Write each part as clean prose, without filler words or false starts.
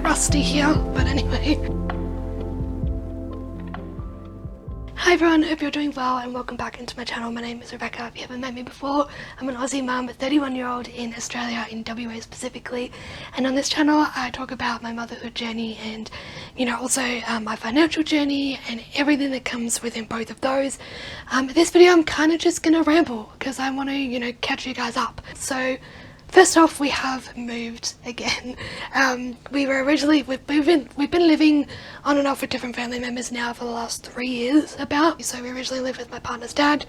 bit rusty here, but anyway. Hi everyone, hope you're doing well and welcome back into my channel. My name is Rebecca. If you haven't met me before, I'm an Aussie mum, a 31-year-old in Australia, in WA specifically, and on this channel I talk about my motherhood journey and, you know, also my financial journey and everything that comes within both of those. This video I'm kind of just gonna ramble because I want to, you know, catch you guys up. So first off, we have moved again. We've been living on and off with different family members now for the last 3 years about. So we originally lived with my partner's dad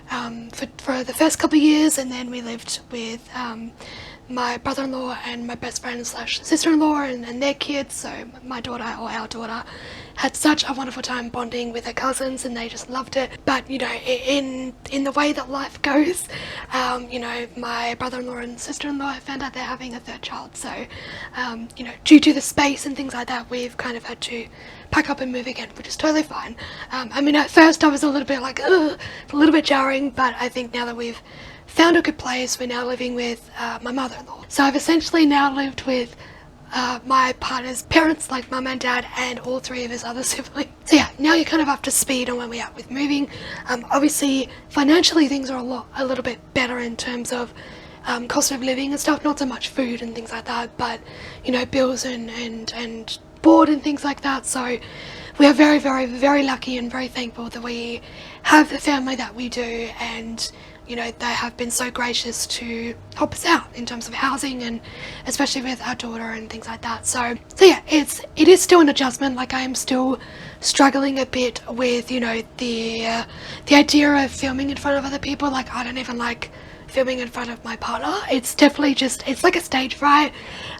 for the first couple of years, and then we lived with my brother-in-law and my best friend slash sister-in-law and their kids. So my daughter, or our daughter, had such a wonderful time bonding with her cousins and they just loved it. But you know, in the way that life goes, you know, my brother-in-law and sister-in-law found out they're having a third child. So you know, due to the space and things like that, we've kind of had to pack up and move again, which is totally fine. I mean, at first I was a little bit like, ugh, a little bit jarring, but I think now that we've found a good place, we're now living with my mother-in-law. So I've essentially now lived with my partner's parents, like mum and dad, and all three of his other siblings. So yeah, now you're kind of up to speed on where we're at with moving. Obviously financially things are a little bit better in terms of cost of living and stuff, not so much food and things like that, but you know, bills and board and things like that. So we are very, very, very lucky and very thankful that we have the family that we do, and you know, they have been so gracious to help us out in terms of housing and especially with our daughter and things like that. So yeah, it is still an adjustment. Like, I am still struggling a bit with, you know, the idea of filming in front of other people. Like, I don't even like filming in front of my partner. It's definitely just, it's like a stage fright.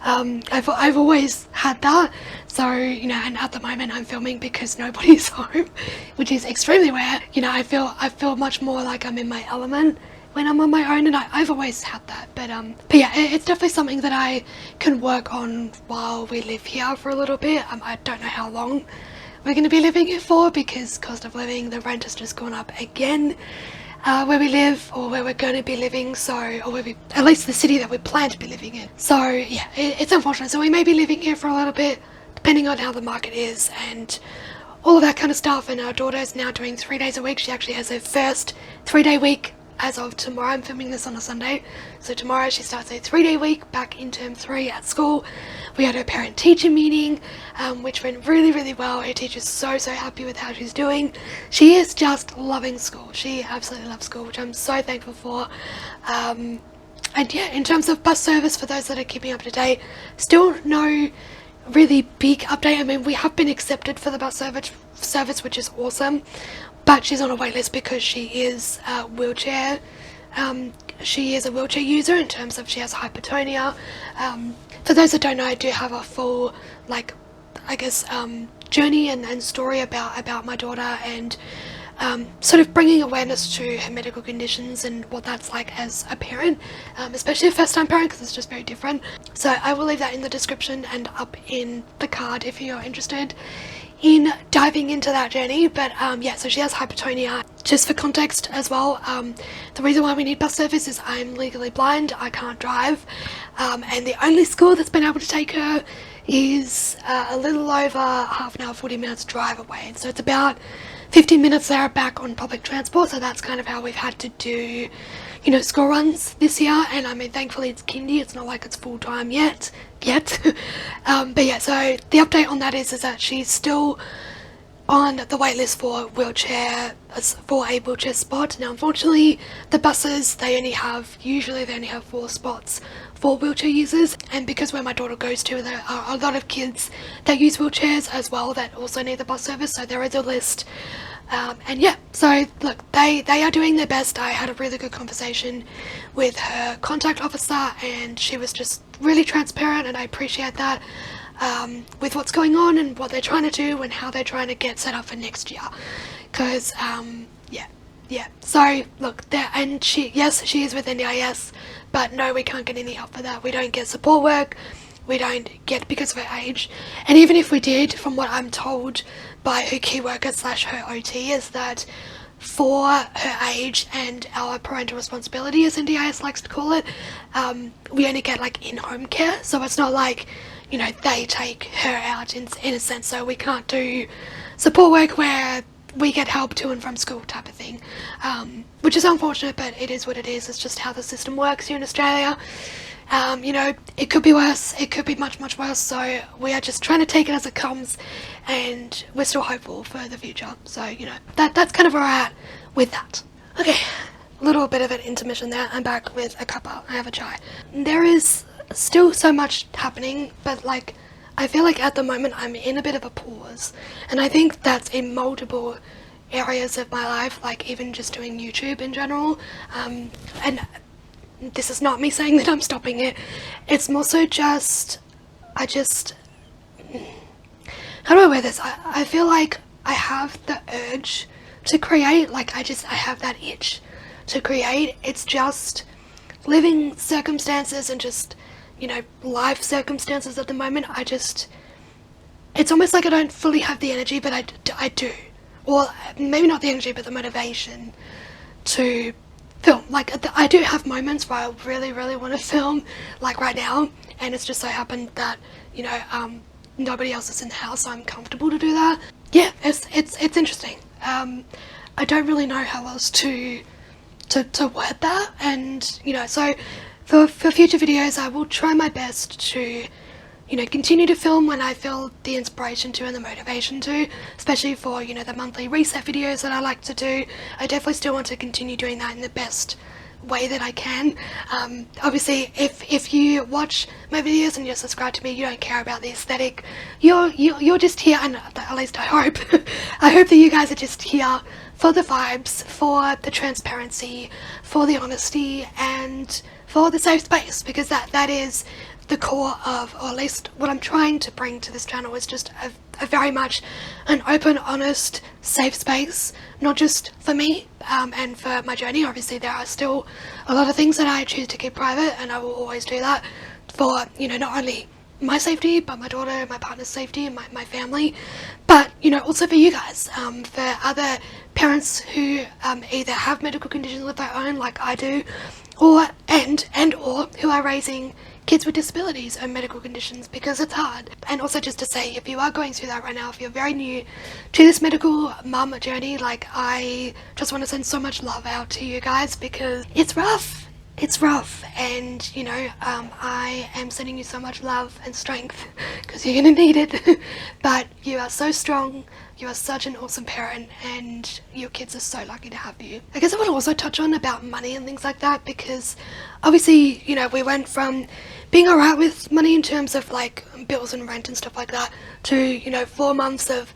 I've always had that. So, you know, and at the moment I'm filming because nobody's home, which is extremely rare. You know, I feel much more like I'm in my element when I'm on my own, and I've always had that. But yeah, it's definitely something that I can work on while we live here for a little bit. I don't know how long we're going to be living here for, because cost of living, the rent has just gone up again. Where we live, or where we're going to be living, so, or where at least the city that we plan to be living in. So yeah, it's unfortunate. So we may be living here for a little bit, depending on how the market is and all of that kind of stuff. And our daughter is now doing 3 days a week. She actually has her first 3-day week as of tomorrow. I'm filming this on a Sunday, so tomorrow she starts a 3-day week back in term 3 at school. We had a parent-teacher meeting, which went really, really well. Her teacher's so happy with how she's doing. She is just loving school. She absolutely loves school, which I'm so thankful for. And yeah, in terms of bus service, for those that are keeping up to date, still no really big update. I mean, we have been accepted for the bus service, which is awesome, but she's on a wait list because she is wheelchair. She is a wheelchair user in terms of she has hypertonia. For those that don't know, I do have a full, like, I guess, journey and story about my daughter, and sort of bringing awareness to her medical conditions and what that's like as a parent, especially a first-time parent, because it's just very different. So I will leave that in the description and up in the card if you're interested in diving into that journey. But yeah, so she has hypertonia. Just for context as well, the reason why we need bus service is I'm legally blind, I can't drive, and the only school that's been able to take her is a little over half an hour, 40 minutes drive away, and so it's about 15 minutes there back on public transport. So that's kind of how we've had to do, you know, school runs this year. And I mean, thankfully it's kindy, it's not like it's full-time yet. But yeah, so the update on that is that she's still on the wait list for a wheelchair spot. Now unfortunately the buses, usually they only have 4 spots for wheelchair users, and because where my daughter goes to, there are a lot of kids that use wheelchairs as well that also need the bus service, so there is a list. And yeah, so look, they are doing their best. I had a really good conversation with her contact officer, and she was just really transparent, and I appreciate that, with what's going on and what they're trying to do and how they're trying to get set up for next year. Because yeah, so look, and she is with NDIS, but no, we can't get any help for that. We don't get support work, we don't get, because of her age. And even if we did, from what I'm told by her key worker slash her OT, is that for her age and our parental responsibility, as NDIS likes to call it, we only get like in-home care. So it's not like, you know, they take her out in a sense, so we can't do support work where we get help to and from school type of thing, which is unfortunate, but it is what it is. It's just how the system works here in Australia. You know, it could be worse, it could be much, much worse, so we are just trying to take it as it comes, and we're still hopeful for the future. So, you know, that's kind of where we're at with that. Okay, a little bit of an intermission there. I'm back with a cuppa. I have a chai. There is still so much happening, but like, I feel like at the moment I'm in a bit of a pause, and I think that's in multiple areas of my life, like even just doing YouTube in general, and this is not me saying that I'm stopping it, it's more so just, how do I wear this? I feel like I have the urge to create, like I have that itch to create. It's just living circumstances and just, you know, life circumstances at the moment. It's almost like I don't fully have the energy, but I do. Or maybe not the energy, but the motivation to film. Like, I do have moments where I really, really want to film, like right now, and it's just so happened that, you know, nobody else is in the house, so I'm comfortable to do that. Yeah, it's interesting. I don't really know how else to word that, and, you know, so for future videos I will try my best to, you know, continue to film when I feel the inspiration to and the motivation to, especially for, you know, the monthly reset videos that I like to do. I definitely still want to continue doing that in the best way that I can. Obviously, if you watch my videos and you're subscribed to me, you don't care about the aesthetic. You're just here, and at least I hope. I hope that you guys are just here for the vibes, for the transparency, for the honesty, and for the safe space, because that is the core of, or at least what I'm trying to bring to this channel, is just a very much an open, honest, safe space, not just for me and for my journey. Obviously there are still a lot of things that I choose to keep private, and I will always do that for, you know, not only my safety, but my daughter and my partner's safety and my family, but, you know, also for you guys, for other parents who either have medical conditions of their own like I do, or or who are raising kids with disabilities and medical conditions, because it's hard. And also just to say, if you are going through that right now, if you're very new to this medical mum journey, like, I just want to send so much love out to you guys, because it's rough. It's rough, and, you know, I am sending you so much love and strength, because you're gonna need it. But you are so strong, you are such an awesome parent, and your kids are so lucky to have you. I guess I want to also touch on about money and things like that, because obviously, you know, we went from being alright with money in terms of like bills and rent and stuff like that, to, you know, 4 months of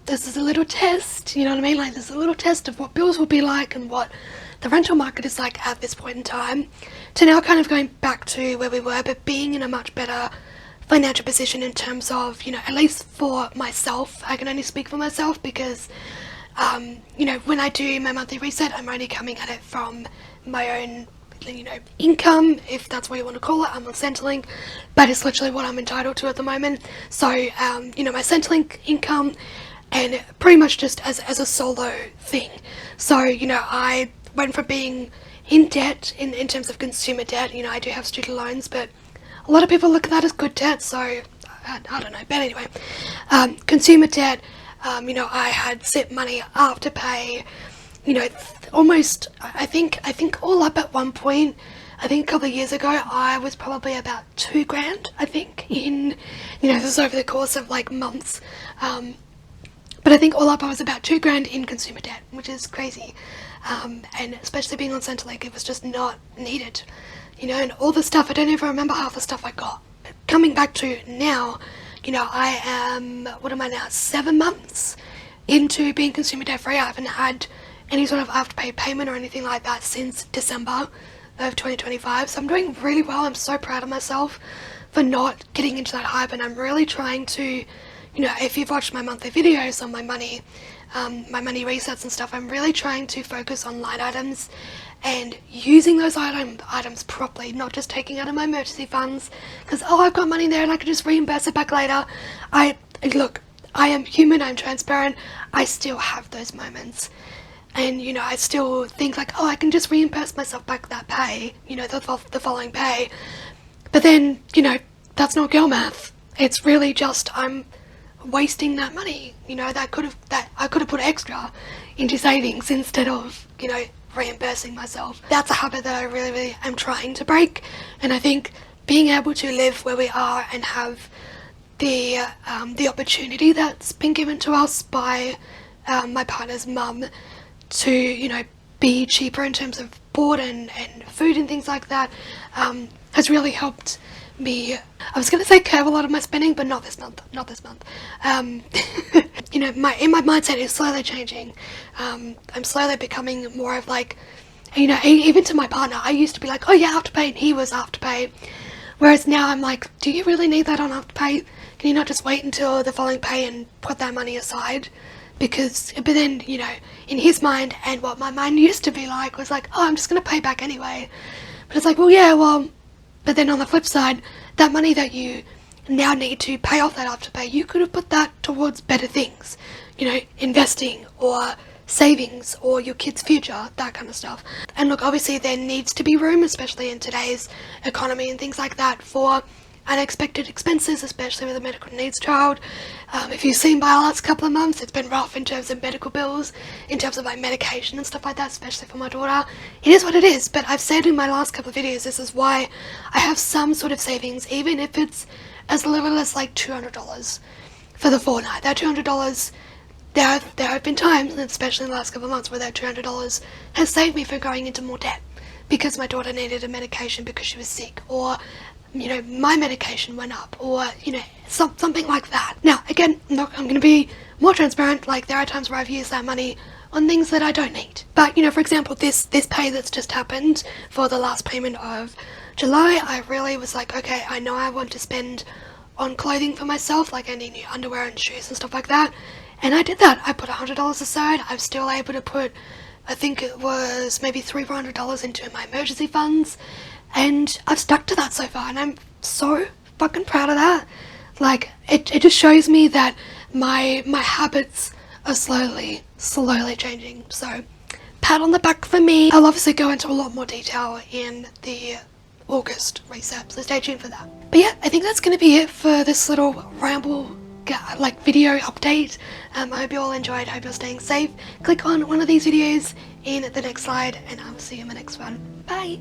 this is a little test, you know what I mean, like this is a little test of what bills will be like and what the rental market is like at this point in time, to now kind of going back to where we were, but being in a much better financial position in terms of, you know, at least for myself. I can only speak for myself, because you know, when I do my monthly reset, I'm only coming at it from my own, you know, income, if that's what you want to call it. I'm on Centrelink, but it's literally what I'm entitled to at the moment. So you know, my Centrelink income, and pretty much just as a solo thing. So, you know, I went from being in debt in terms of consumer debt. You know, I do have student loans, but a lot of people look at that as good debt, so I don't know. But anyway, consumer debt, you know, I had SIP money, Afterpay, you know, almost, I think all up at one point, I think a couple of years ago, I was probably about $2,000, I think, in, you know, this is over the course of like months, but I think all up I was about $2,000 in consumer debt, which is crazy. And especially being on Centrelink, it was just not needed, you know, and all the stuff, I don't even remember half the stuff I got. Coming back to now, you know, I am, what am I now, 7 months into being consumer debt free. I haven't had any sort of Afterpay payment or anything like that since December of 2025, so I'm doing really well. I'm so proud of myself for not getting into that hype, and I'm really trying to, you know, if you've watched my monthly videos on my money resets and stuff, I'm really trying to focus on line items and using those items properly, not just taking out of my emergency funds because, oh, I've got money there and I can just reimburse it back later. I am human, I'm transparent, I still have those moments. And, you know, I still think like, oh, I can just reimburse myself back that pay, you know, the following pay. But then, you know, that's not girl math. It's really just I'm wasting that money, you know, that I could have put extra into savings instead of, you know, reimbursing myself. That's a habit that I really, really am trying to break. And I think being able to live where we are and have the opportunity that's been given to us by my partner's mum to, you know, be cheaper in terms of board and food and things like that, has really helped me. I was going to say curb a lot of my spending, but not this month. You know, my mindset is slowly changing. I'm slowly becoming more of like, you know, even to my partner, I used to be like, oh yeah, Afterpay, and he was Afterpay. Whereas now I'm like, do you really need that on Afterpay? Can you not just wait until the following pay and put that money aside? Because, but then, you know, in his mind, and what my mind used to be like, was like, oh, I'm just going to pay back anyway. But it's like, well, yeah, well, but then on the flip side, that money that you now need to pay off that Afterpay, you could have put that towards better things, you know, investing or savings or your kids' future, that kind of stuff. And look, obviously there needs to be room, especially in today's economy and things like that, for unexpected expenses, especially with a medical needs child. If you've seen by the last couple of months, it's been rough in terms of medical bills, in terms of like medication and stuff like that, especially for my daughter. It is what it is, but I've said in my last couple of videos, this is why I have some sort of savings, even if it's as little as like $200 for the fortnight. That $200, there have been times, and especially in the last couple of months, where that $200 has saved me from going into more debt because my daughter needed a medication because she was sick, or, you know, my medication went up, or, you know, something like that. Now, again, look, I'm going to be more transparent. Like, there are times where I've used that money on things that I don't need. But, you know, for example, this pay that's just happened for the last payment of July, I really was like, okay, I know I want to spend on clothing for myself, like I need new underwear and shoes and stuff like that. And I did that. I put $100 aside. I'm still able to put, I think it was maybe $300-400 into my emergency funds. And I've stuck to that so far, and I'm so fucking proud of that. Like, it just shows me that my habits are slowly changing. So, pat on the back for me. I'll obviously go into a lot more detail in the August reset, so stay tuned for that. But yeah, I think that's going to be it for this little ramble, like, video update. I hope you all enjoyed. I hope you're staying safe. Click on one of these videos in the next slide, and I'll see you in the next one. Bye!